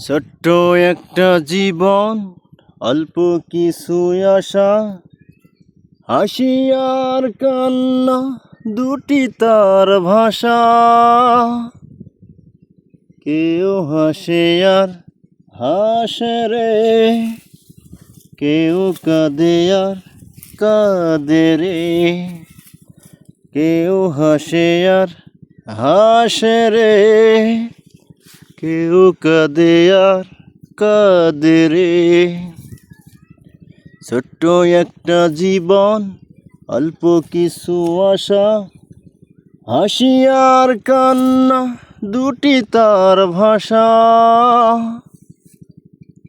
ছোট্ট একটা জীবন, অল্প কিছু আশা, হাসি আর কান্না দুটি তার ভাষা। কেউ হাসে আর হাসে রে, কেউ কাঁদে আর কাঁদে রে। কেউ হাসে আর হাসে রে, কেউ কাঁদে আর কাঁদে রে। ছোট্ট একটা জীবন, অল্প কিছু আশা, হাসি আর কান্না দুটি তার ভাষা।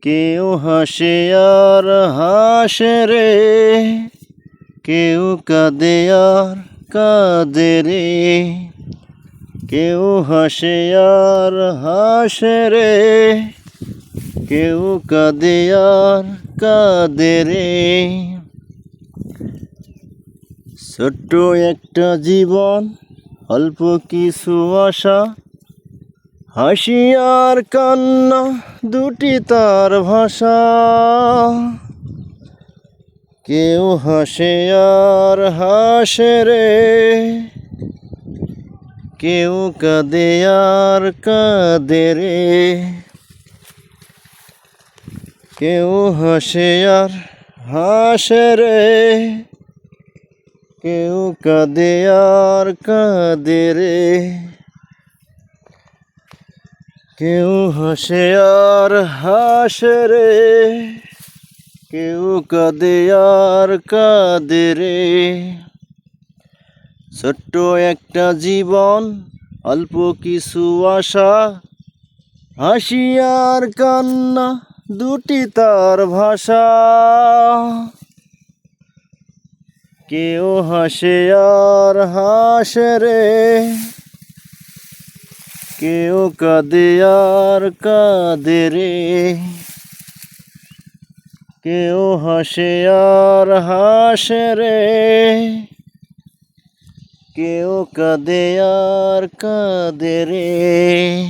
কেউ হাসে আর হাসে রে, কেউ কাঁদে আর কাঁদে রে। কেউ হাসে আর হাসে রে, কেউ কাঁদে আর কাঁদে রে। ছোট্ট একটা জীবন, অল্প কিছু আশা, হাসি আর কান্না দুটি তার ভাষা। কেউ হাসে আর হাসে রে, কেউ কাঁদে আর কাঁদে রে। কেউ হাসে আর হাসে রে, কেউ কাঁদে আর কাঁদে রে। কেউ হাসে আর হাসে রে, কেউ কাঁদে আর কাঁদে রে। ছোট্ট একটা জীবন, অল্প কিছু আশা, হাসি আর কান্না দুটি তার ভাষা। কেউ হাসে আর হাসে রে, কেউ কাঁদে আর কাঁদে রে। কেউ হাসে আর হাসে রে, কেউ কাঁদে আর কাঁদে রে।